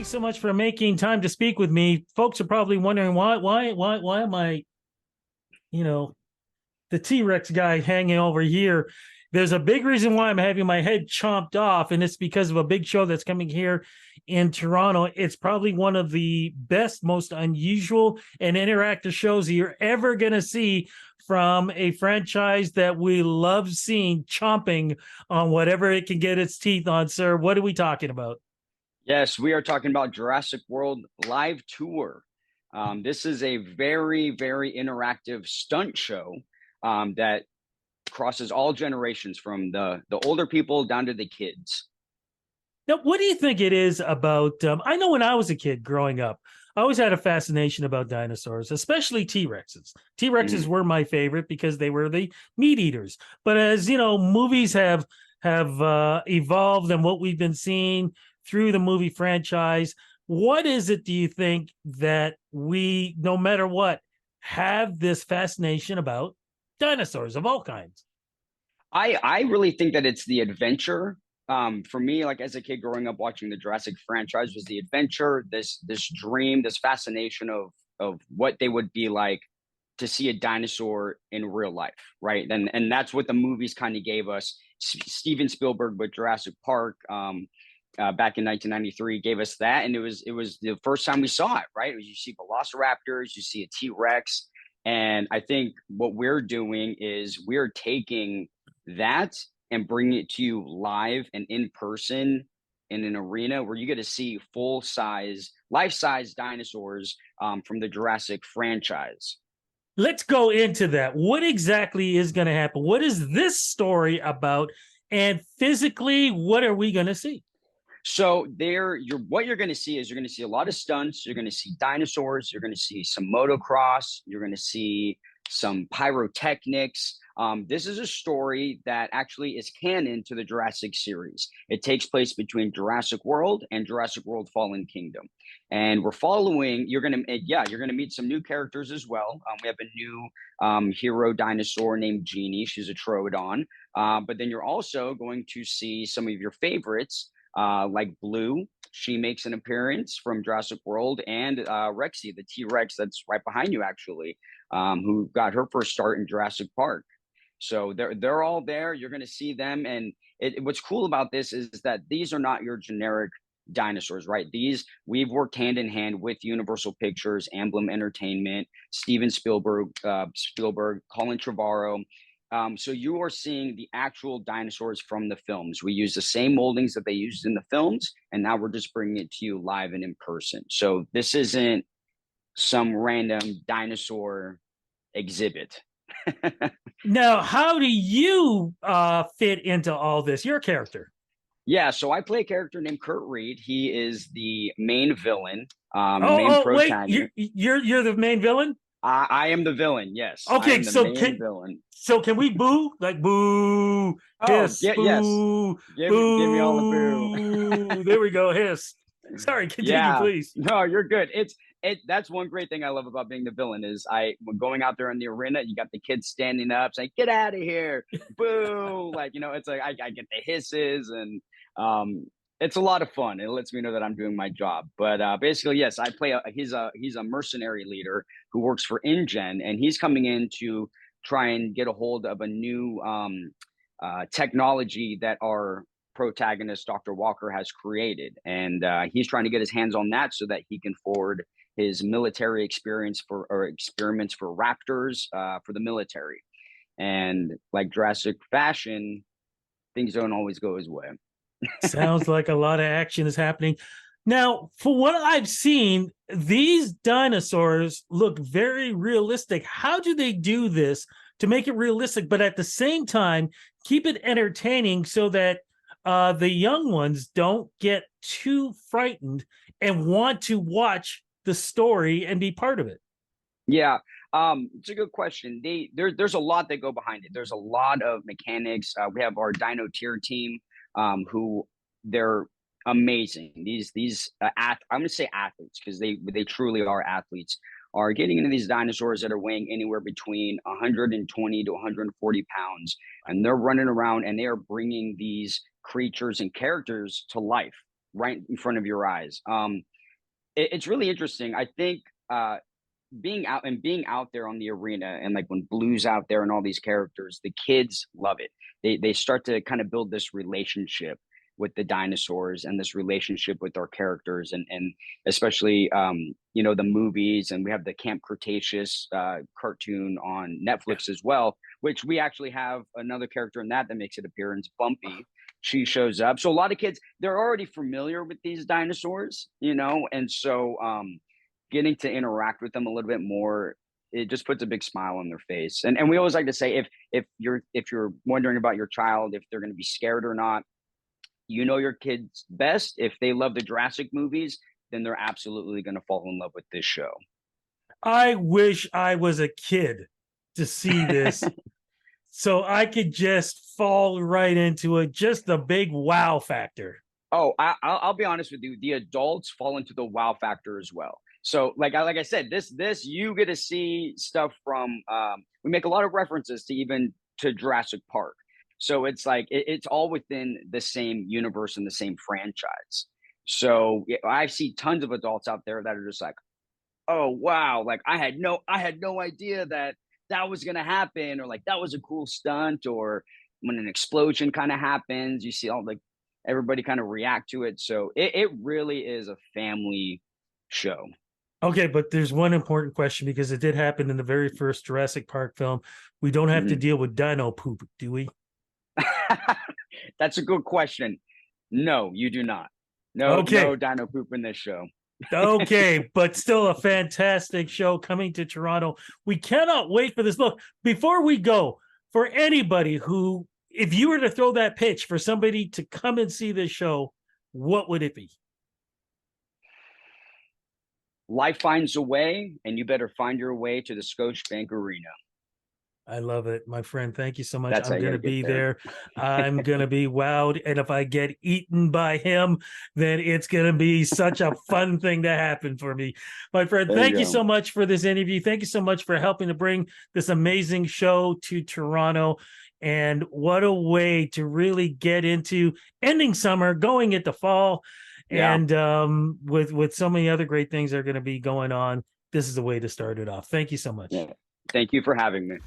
Thanks so much for making time to speak with me. Folks are probably wondering why am I, you know, the T-Rex guy hanging over here. There's a big reason why I'm having my head chomped off, and it's because of a big show that's coming here in Toronto. It's probably one of the best, most unusual and interactive shows you're ever going to see from a franchise that we love seeing chomping on whatever it can get its teeth on. Sir, what are we talking about? Yes, we are talking about Jurassic World Live Tour. This is a very, very interactive stunt show that crosses all generations from the older people down to the kids. Now, what do you think it is about? I know when I was a kid growing up, I always had a fascination about dinosaurs, especially T Rexes. T Rexes Mhm. were my favorite because they were the meat eaters. But as you know, movies have evolved, and what we've been seeing through the movie franchise, what is it? Do you think that we, no matter what, have this fascination about dinosaurs of all kinds? I really think that it's the adventure. For me, like as a kid growing up watching the Jurassic franchise, was the adventure, this dream, this fascination of what they would be like to see a dinosaur in real life, right? And that's what the movies kind of gave us. Steven Spielberg with Jurassic Park back in 1993 gave us that, and it was the first time we saw it, right? You see Velociraptors, you see a T Rex, and I think what we're doing is we're taking that and bringing it to you live and in person in an arena where you get to see full size, life size dinosaurs from the Jurassic franchise. Let's go into that. What exactly is going to happen? What is this story about? And physically, what are we going to see? So there, you're what you're going to see is you're going to see a lot of stunts. You're going to see dinosaurs. You're going to see some motocross. You're going to see some pyrotechnics. This is a story that actually is canon to the Jurassic series. It takes place between Jurassic World and Jurassic World Fallen Kingdom, and we're following. You're gonna meet some new characters as well. We have a new hero dinosaur named Genie. She's a Troodon. But then you're also going to see some of your favorites like Blue. She makes an appearance from Jurassic World, and Rexy, the T Rex that's right behind you, actually, who got her first start in Jurassic Park. So they're all there. You're going to see them, and what's cool about this is that these are not your generic dinosaurs, right? These we've worked hand in hand with Universal Pictures, Emblem Entertainment, Steven Spielberg, Colin Trevorrow. So you are seeing the actual dinosaurs from the films. We use the same moldings that they used in the films, and now we're just bringing it to you live and in person. So this isn't some random dinosaur exhibit. Now, how do you fit into all this? Your character. Yeah, so I play a character named Kurt Reed. He is the main villain, the main Wait, you're protagonist. you're the main villain. I am the villain. Yes, I Okay, am the main villain. so can we boo like boo Oh, hiss yeah, yes. boo Give me all the boo. boo? There we go. Hiss. Sorry, continue, Yeah, please. no, you're good. That's one great thing I love about being the villain is when going out there in the arena, you got the kids standing up saying, "Get out of here, boo!" Like it's like I get the hisses, and um, it's a lot of fun. It lets me know that I'm doing my job. But basically, yes, I play he's a mercenary leader who works for InGen, and he's coming in to try and get a hold of a new technology that our protagonist, Dr. Walker, has created. And he's trying to get his hands on that so that he can forward his military experience for or experiments for raptors for the military. And like Jurassic fashion, things don't always go his way. Sounds like a lot of action is happening. Now, for what I've seen, these dinosaurs look very realistic. How do they do this to make it realistic, but at the same time, keep it entertaining so that the young ones don't get too frightened and want to watch the story and be part of it? Yeah, it's a good question. There's a lot that go behind it. There's a lot of mechanics. We have our Dino Tier team, who they're amazing. I'm gonna say athletes because they truly are athletes. Are getting into these dinosaurs that are weighing anywhere between 120 to 140 pounds, and they're running around and they are bringing these creatures and characters to life. right in front of your eyes. It's really interesting. I think being out there on the arena, and like when Blue's out there and all these characters, the kids love it. They start to kind of build this relationship with the dinosaurs and this relationship with our characters, and especially the movies, and we have the Camp Cretaceous cartoon on Netflix as well, which we actually have another character in that makes an appearance, Bumpy. She shows up. So a lot of kids, they're already familiar with these dinosaurs, and so getting to interact with them a little bit more, it just puts a big smile on their face. And we always like to say, if you're wondering about your child, if they're going to be scared or not, your kids best. If they love the Jurassic movies, then they're absolutely going to fall in love with this show. I wish I was a kid to see this so I could just fall right into it. Just the big wow factor. Oh, I'll be honest with you. The adults fall into the wow factor as well. So, like I said, this you get to see stuff from. We make a lot of references to Jurassic Park. So it's like it's all within the same universe and the same franchise. So I see tons of adults out there that are just like, oh wow, like I had no idea that was gonna happen, or like that was a cool stunt, or when an explosion kind of happens, you see all like everybody kind of react to it. So it really is a family show. Okay, but there's one important question because it did happen in the very first Jurassic Park film. We don't have to deal with dino poop, do we? That's a good question. No, you do not. No dino poop in this show. Okay, but still a fantastic show coming to Toronto. We cannot wait for this. Look, before we go, for anybody who, if you were to throw that pitch for somebody to come and see this show, what would it be? Life finds a way, and you better find your way to the Scotiabank Arena. I love it, my friend. Thank you so much. That's I'm going to be there. I'm going to be wowed. And if I get eaten by him, then it's going to be such a fun thing to happen for me. My friend, thank you so much for this interview. Thank you so much for helping to bring this amazing show to Toronto. And what a way to really get into ending summer, going into fall. Yeah. And with so many other great things that are going to be going on, this is the way to start it off. Thank you so much. Yeah. Thank you for having me.